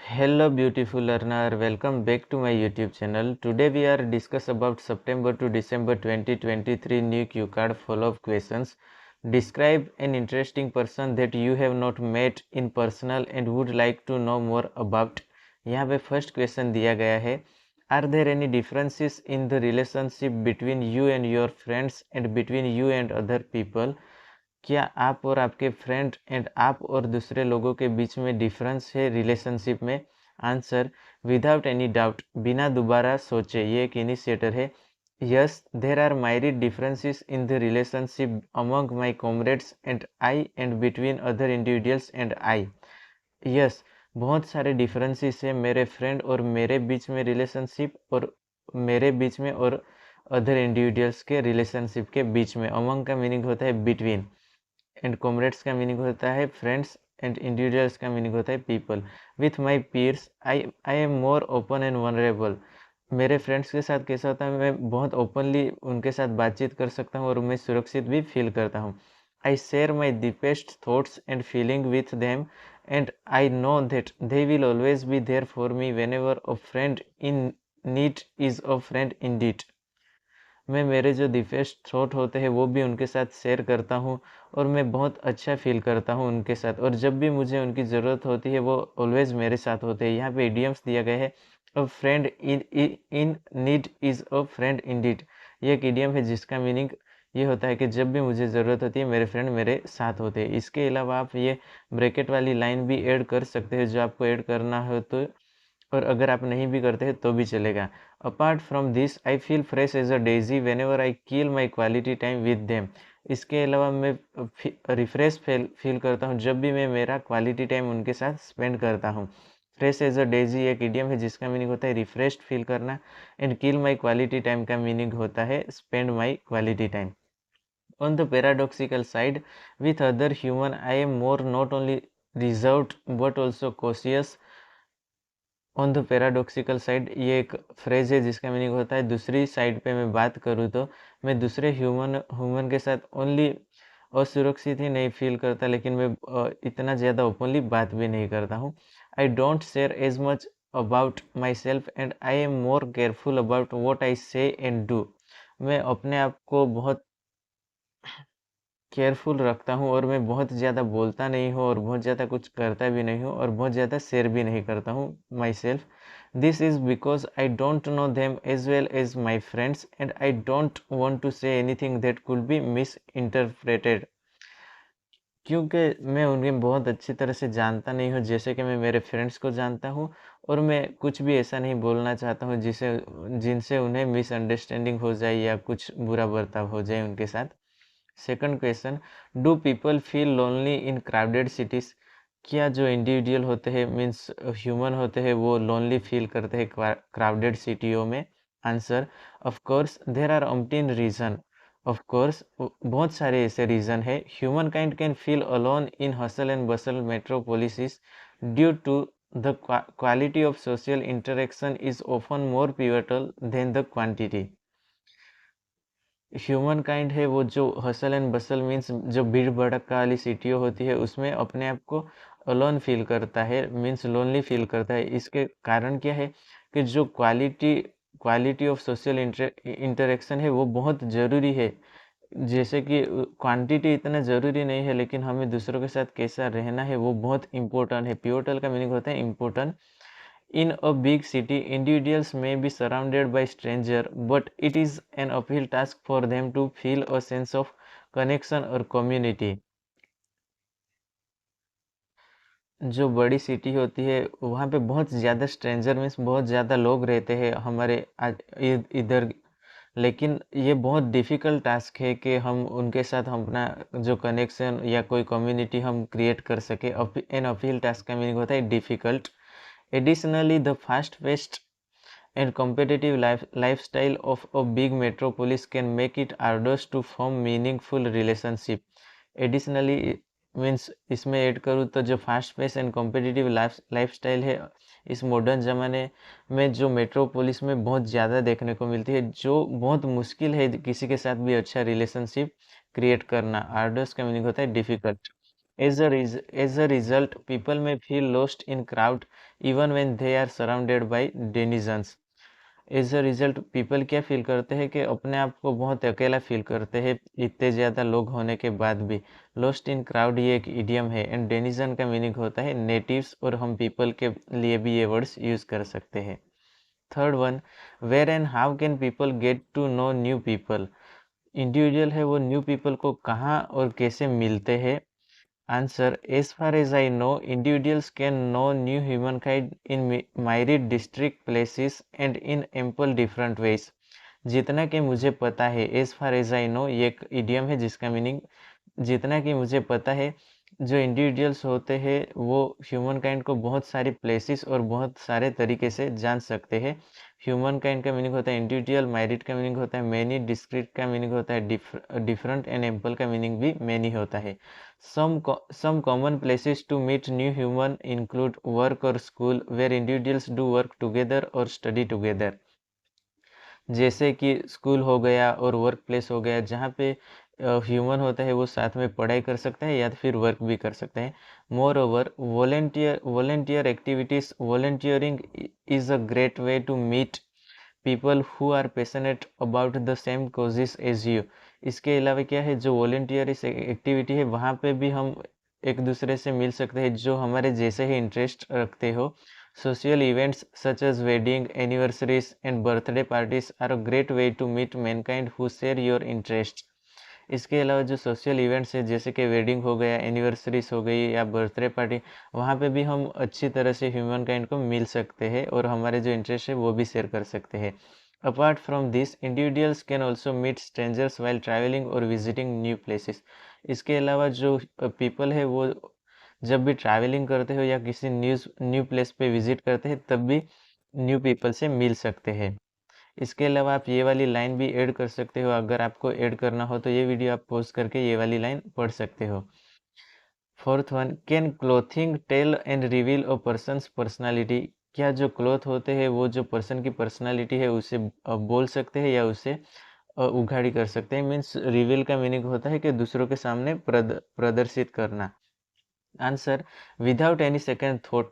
Hello beautiful learner, welcome back to my YouTube channel. Today we are discuss about September to December 2023 new Q card follow-up questions. Describe an interesting person that you have not met in personal and would like to know more about. यहाँ पे first question दिया गया है, are there any differences in the relationship between you and your friends and between you and other people? क्या आप और आपके friend and आप और दूसरे लोगों के बीच में डिफरेंस है रिलेशनशिप में? आंसर, विदाउट एनी डाउट, बिना दोबारा सोचे, ये एक इनिशिएटर है. Yes, there are myriad differences in the relationship among my comrades and I and between other individuals and I. Yes, बहुत सारे डिफरेंसेस है मेरे फ्रेंड और मेरे बीच में रिलेशनशिप और मेरे बीच में और अदर इंडिविजुअल्स के रिलेशनशिप के बीच में. अमंग का मीनिंग होता है बिटवीन एंड कॉमरेड्स का मीनिंग होता है फ्रेंड्स एंड इंडिविजुअल्स का मीनिंग होता है people. With my peers I am more open and vulnerable. मेरे फ्रेंड्स के साथ कैसा होता है, मैं बहुत ओपनली उनके साथ बातचीत कर सकता हूँ और मैं सुरक्षित भी फील करता हूँ. I share my deepest thoughts and feeling with them and I know that they will always be there for me whenever a friend in need is a friend in deed. मैं मेरे जो deepest thought होते हैं वो भी उनके साथ share करता हूँ और मैं बहुत अच्छा फील करता हूँ उनके साथ, और जब भी मुझे उनकी ज़रूरत होती है वो ऑलवेज मेरे साथ होते हैं. यहाँ पे इडियम्स दिया गया है, अ friend in need is a friend Indeed. ये एक इडियम है जिसका मीनिंग ये होता है कि जब भी मुझे ज़रूरत होती है मेरे फ्रेंड मेरे साथ होते हैं. इसके अलावा आप ये ब्रैकेट वाली लाइन भी ऐड कर सकते हैं जो आपको ऐड करना हो तो, और अगर आप नहीं भी करते हैं तो भी चलेगा. Apart from this I feel fresh as a daisy whenever I kill my quality time with them. इसके अलावा मैं रिफ्रेश फील करता हूँ जब भी मैं मेरा क्वालिटी टाइम उनके साथ स्पेंड करता हूँ. फ्रेश एज अ डेजी एक इडियम है जिसका मीनिंग होता है रिफ्रेश्ड फील करना, and kill my quality time का मीनिंग होता है spend my quality time. On the paradoxical side, with other human, I am more not only reserved but also cautious. On the paradoxical side ये एक phrase है जिसका meaning होता है दूसरी साइड पे मैं बात करूँ तो मैं दूसरे ह्यूमन के साथ ओनली असुरक्षित ही नहीं फील करता, लेकिन मैं इतना ज़्यादा ओपनली बात भी नहीं करता हूँ. I don't share as much about myself and I am more careful about what I say and do. मैं अपने आप को बहुत केयरफुल रखता हूँ और मैं बहुत ज़्यादा बोलता नहीं हूँ और बहुत ज़्यादा कुछ करता भी नहीं हूँ और बहुत ज़्यादा शेयर भी नहीं करता हूँ myself. This is because I don't know them as well as my friends and I don't want to say anything that could be misinterpreted. क्योंकि मैं उन्हें बहुत अच्छी तरह से जानता नहीं हूँ जैसे कि मैं मेरे फ्रेंड्स को जानता हूँ, और मैं कुछ भी ऐसा नहीं बोलना चाहता हूँ जिनसे उन्हें मिसअंडरस्टैंडिंग हो जाए या कुछ बुरा बर्ताव हो जाए उनके साथ. Second question, do people feel lonely in crowded cities? क्या जो इंडिविजुअल होते हैं मीन्स ह्यूमन होते हैं वो लोनली फील करते हैं क्राउडेड सिटियों में? Answer, of course there are umpteen reason. Of course बहुत सारे ऐसे रीज़न है. Humankind can feel alone in hustle and bustle metropolis due to the quality of social interaction is often more pivotal than the quantity. Humankind है वो जो hustle and Bansal means जो भीड़ भड़का वाली सिटियों होती है उसमें अपने आप को अलोन फील करता है, मीन्स लोनली फील करता है. इसके कारण क्या है कि जो क्वालिटी ऑफ सोशल इंटरेक्शन है वो बहुत ज़रूरी है. जैसे कि क्वांटिटी इतना ज़रूरी नहीं है, लेकिन हमें दूसरों के साथ कैसा रहना है वो बहुत इंपॉर्टेंट है. पिवोटल का मीनिंग होता है important. In a big city, individuals may be surrounded by strangers, but it is an uphill task for them to feel a sense of connection or community. जो बड़ी सिटी होती है वहाँ पे बहुत ज़्यादा स्ट्रेंजर मीन्स बहुत ज़्यादा लोग रहते हैं हमारे इधर, लेकिन ये बहुत डिफ़िकल्ट टास्क है कि हम उनके साथ हम अपना जो कनेक्शन या कोई कम्युनिटी हम क्रिएट कर सके. एन अपील टास्क का मीनिंग होता है difficult. Additionally the fast paced and competitive lifestyle of a big metropolis can make it arduous to form meaningful relationship. Additionally means इसमें ऐड करूँ तो जो fast pace and competitive lifestyle है इस modern ज़माने में जो मेट्रोपोलिस में बहुत ज़्यादा देखने को मिलती है, जो बहुत मुश्किल है किसी के साथ भी अच्छा रिलेशनशिप क्रिएट करना. आर्डस का मीनिंग होता है difficult. As a result, people may feel lost in crowd even when they are surrounded by denizens. As a result people क्या फील करते हैं कि अपने आप को बहुत अकेला फील करते हैं इतने ज़्यादा लोग होने के बाद भी। लोस्ट इन क्राउड ये एक इडियम है एंड डेनिजन का मीनिंग होता है नेटिव्स, और हम पीपल के लिए भी ये वर्ड्स यूज़ कर सकते हैं। Third one, where and how can people get to know new people. Individual है वो न्यू पीपल को कहाँ और कैसे मिलते हैं। Answer: As far as I know, individuals can know new humankind in myriad distinct places and in ample different ways. जितना कि मुझे पता है, as far as I know ये एक idiom है जिसका मीनिंग जितना कि मुझे पता है, जो इंडिविजुअल्स होते हैं वो ह्यूमन काइंड को बहुत सारे प्लेसेस और बहुत सारे तरीके से जान सकते हैं। ह्यूमन काइंड का मीनिंग होता है इंडिविजुअल, मैरिड का मीनिंग होता है मैनी, डिस्क्रीट का मीनिंग होता है डिफरेंट एंड एम्पल का मीनिंग भी मैनी होता है। Some common places to meet new human include work or school where individuals do work together or study together. जैसे कि स्कूल हो गया और वर्क प्लेस हो गया जहाँ पे ह्यूमन होता है वो साथ में पढ़ाई कर सकता है या फिर वर्क भी कर सकते हैं। Moreover volunteer activities, volunteering is a great way to meet people who are passionate about the same causes as you. इसके अलावा क्या है, जो वॉलेंटियर एक्टिविटी है वहाँ पे भी हम एक दूसरे से मिल सकते हैं जो हमारे जैसे ही इंटरेस्ट रखते हो। Social events such as wedding, anniversaries and birthday parties are a great way to meet mankind who share your interest. इसके अलावा जो सोशल इवेंट्स है जैसे कि वेडिंग हो गया, एनिवर्सरीज हो गई या बर्थडे पार्टी, वहाँ पे भी हम अच्छी तरह से ह्यूमन काइंड को मिल सकते हैं और हमारे जो इंटरेस्ट है वो भी शेयर कर सकते हैं। Apart from this, individuals can also meet strangers while travelling और विजिटिंग न्यू प्लेसेस। इसके अलावा जो पीपल है वो जब भी ट्रैवलिंग करते हो या किसी न्यू प्लेस पे विजिट करते हैं तब भी न्यू पीपल से मिल सकते हैं। इसके अलावा आप ये वाली लाइन भी ऐड कर सकते हो, अगर आपको ऐड करना हो तो ये वीडियो आप पॉज करके ये वाली लाइन पढ़ सकते हो। Fourth one, can clothing tell and reveal a person's personality. क्या जो क्लोथ होते हैं वो जो पर्सन की पर्सनालिटी है उसे बोल सकते हैं या उसे उघाड़ी कर सकते हैं। मीन्स रिवील का मीनिंग होता है कि दूसरों के सामने प्रदर्शित करना। Answer: without any second thought,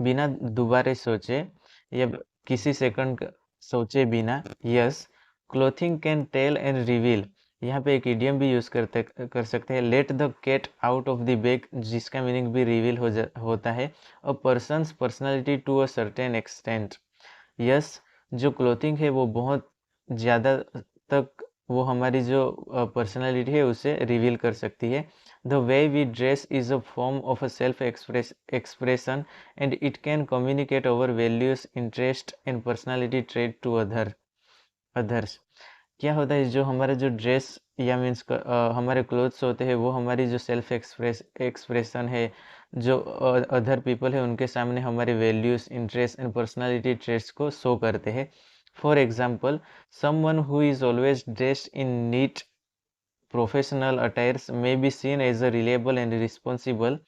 बिना दोबारे सोचे या किसी सेकंड सोचे बिना, yes, clothing can tell and reveal. यहाँ पे एक इडियम भी यूज कर सकते हैं, let the cat out of the bag, जिसका मीनिंग भी रिवील होता है a person's personality to a certain extent. Yes, जो क्लोथिंग है वो बहुत ज़्यादा तक वो हमारी जो पर्सनालिटी है उसे रिवील कर सकती है। The way we dress is a form of a self expression and it can communicate our values, interest and personality trait to others. क्या होता है, जो हमारा जो ड्रेस या मीन्स हमारे क्लोथ्स होते हैं वो हमारी जो सेल्फ एक्सप्रेशन है, जो अदर पीपल है उनके सामने हमारे values, interest and personality traits को शो करते हैं। For example, someone who is always dressed in neat professional attires may be seen as a reliable and responsible.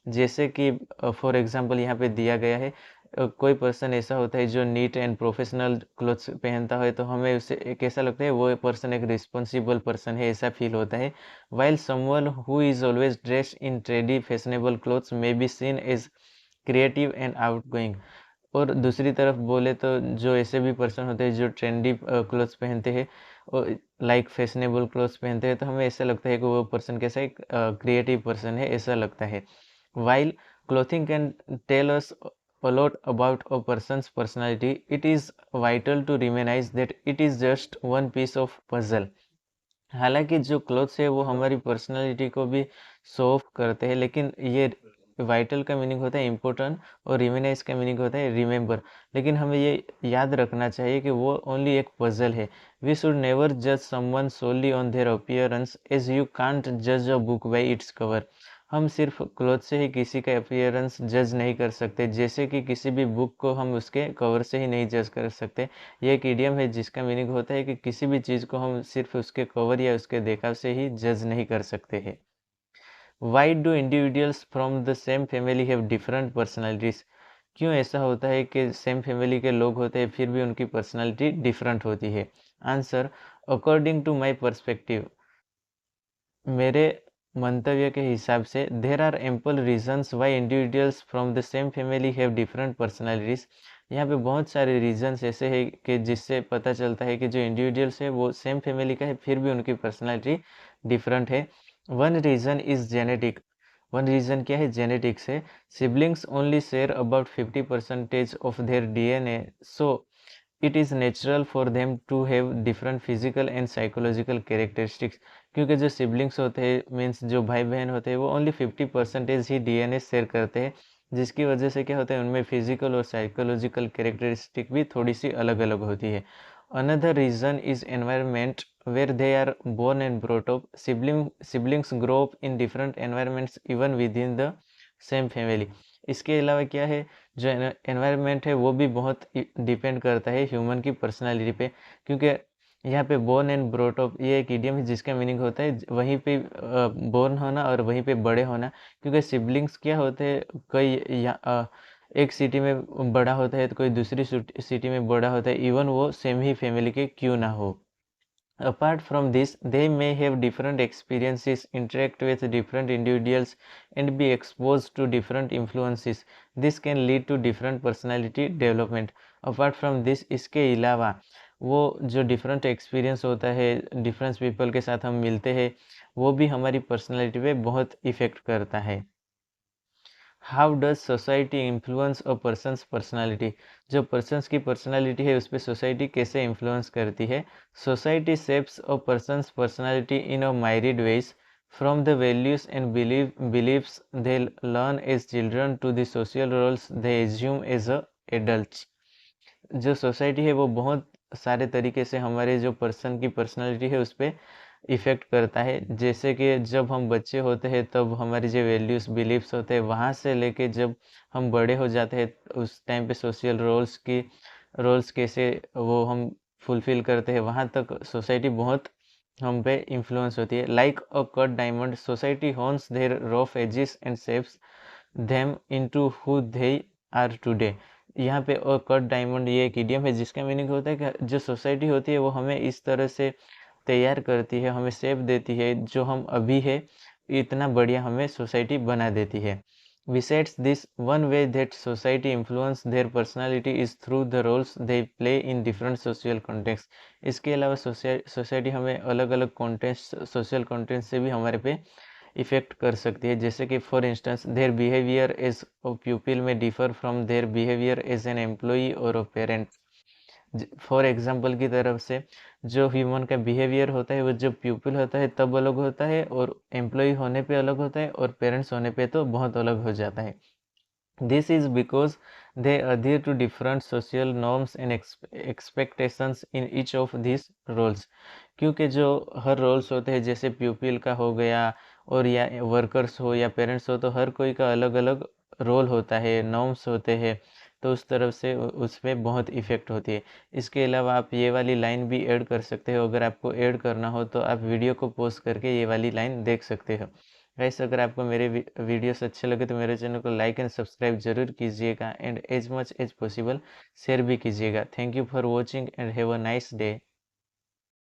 जैसे कि फॉर एग्जांपल यहाँ पे दिया गया है, कोई पर्सन ऐसा होता है जो नीट एंड प्रोफेशनल क्लोथ्स पहनता है तो हमें उसे एक ऐसा लगता है वो पर्सन एक रिस्पॉन्सिबल पर्सन है, ऐसा फील होता है। While someone who is always dressed in trendy fashionable clothes may be seen as creative and outgoing. और दूसरी तरफ बोले तो जो ऐसे भी पर्सन होते हैं जो ट्रेंडी क्लोथ्स पहनते हैं और लाइक फैशनेबल क्लोथ्स पहनते हैं तो हमें ऐसा लगता है कि वो पर्सन कैसा एक क्रिएटिव पर्सन है, ऐसा लगता है। While clothing can tell us a lot about a person's personality, it is vital to recognize that it is just one piece of puzzle. हालांकि जो क्लोथ्स है वो हमारी पर्सनालिटी को भी शो ऑफ करते हैं, लेकिन ये वाइटल का मीनिंग होता है इम्पोर्टेंट और रिमेनाइज का मीनिंग होता है रिमेंबर। लेकिन हमें ये याद रखना चाहिए कि वो ओनली एक पजल है। वी शुड नेवर जज someone Soli on their appearance as you can't जज a book by its cover. हम सिर्फ क्लोथ से ही किसी का अपीयरेंस जज नहीं कर सकते, जैसे कि किसी भी बुक को हम उसके कवर से ही नहीं जज कर सकते। ये एक इडियम है जिसका मीनिंग होता है कि किसी भी चीज़ को हम सिर्फ उसके कवर या उसके देखाव से ही जज नहीं कर सकते हैं। Why do individuals from the same family have different personalities. क्यों ऐसा होता है कि सेम फैमिली के लोग होते हैं फिर भी उनकी पर्सनैलिटी डिफरेंट होती है। Answer: according to my perspective, मेरे मंतव्य के हिसाब से there are ample reasons why individuals from the same family have different personalities. यहाँ पे बहुत सारे रीजन्स ऐसे हैं कि जिससे पता चलता है कि जो इंडिविजुअल्स है वो सेम फैमिली का है फिर भी उनकी पर्सनालिटी डिफरेंट है। One reason is genetic. One reason क्या है? जेनेटिक्स है। Siblings only share about 50% of their DNA, so it is natural for them to have different physical and psychological characteristics. क्योंकि जो सिबलिंग्स होते हैं मीन्स जो भाई बहन होते हैं वो ओनली 50% ही DNA शेयर करते हैं, जिसकी वजह से क्या होता है उनमें फिजिकल और साइकोलॉजिकल कैरेक्टरिस्टिक भी थोड़ी सी अलग अलग होती है। Another reason is environment where they are born and brought up. Siblings grow up in different environments even within the same family. इसके अलावा क्या है, जो एनवायरनमेंट है वो भी बहुत डिपेंड करता है ह्यूमन की पर्सनालिटी पे। क्योंकि यहाँ पे बोर्न एंड ब्रॉट अप ये एक इडियम है जिसका मीनिंग होता है वहीं पे बोर्न होना और वहीं पे बड़े होना। क्योंकि सिबलिंग्स क्या होते हैं, एक सिटी में बड़ा होता है तो कोई दूसरी सिटी में बड़ा होता है, इवन वो सेम ही फैमिली के क्यों ना हो। Apart from this, they may have different experiences, interact with different individuals, and be exposed to different influences. This can lead to different personality development. Apart from this, इसके अलावा वो जो different experience होता है, डिफरेंट पीपल के साथ हम मिलते हैं, वो भी हमारी पर्सनैलिटी पे बहुत इफ़ेक्ट करता है। How does society influence a person's personality. जो पर्सनस की पर्सनालिटी है उस पर सोसाइटी कैसे इन्फ्लुएंस करती है। Society shapes a person's personality in a myriad ways from the values and beliefs they learn as children to the social roles they assume as a adult. जो society है वो बहुत सारे तरीके से हमारे जो पर्सन की पर्सनालिटी है उस पर इफ़ेक्ट करता है। जैसे कि जब हम बच्चे होते हैं तब हमारी जो वैल्यूज़ बिलीव्स होते हैं वहाँ से लेके जब हम बड़े हो जाते हैं उस टाइम पे सोशल रोल्स कैसे वो हम फुलफ़िल करते हैं वहाँ तक सोसाइटी बहुत हम पे इन्फ्लुएंस होती है। Like a cut diamond, society hones their rough edges and shapes them into who they are today. यहाँ पे अ कट डायमंड ये एक इडियम है जिसका मीनिंग होता है कि जो सोसाइटी होती है वो हमें इस तरह से तैयार करती है, हमें शेप देती है, जो हम अभी है इतना बढ़िया हमें सोसाइटी बना देती है। Besides this, one way that society influence their personality is through the roles they play in different social contexts. इसके अलावा सोसाइटी हमें अलग अलग कॉन्टेक्स्ट सोशल कॉन्टेक्स्ट से भी हमारे पे इफ़ेक्ट कर सकती है। जैसे कि for instance their behaviour as a pupil में differ from their behaviour as an employee और अ पेरेंट। फॉर एग्जांपल की तरफ से जो ह्यूमन का बिहेवियर होता है वो जब प्यूपिल होता है तब अलग होता है, और एम्प्लॉय होने पे अलग होता है, और पेरेंट्स होने पे तो बहुत अलग हो जाता है। This is because they adhere to different social norms and expectations in each of these roles। क्योंकि जो हर रोल्स होते हैं जैसे प्यूपिल का हो गया और या वर्कर्स हो या पेरेंट्स हो, तो हर कोई का अलग अलग रोल होता है, नॉर्म्स होते हैं, तो उस तरफ से उसमें बहुत इफ़ेक्ट होती है। इसके अलावा आप ये वाली लाइन भी ऐड कर सकते हो। अगर आपको ऐड करना हो तो आप वीडियो को पॉज करके ये वाली लाइन देख सकते हो। गाइस, अगर आपको मेरे वीडियोस अच्छे लगे तो मेरे चैनल को लाइक एंड सब्सक्राइब जरूर कीजिएगा, and as much as possible share भी कीजिएगा। Thank you for watching and have a nice day.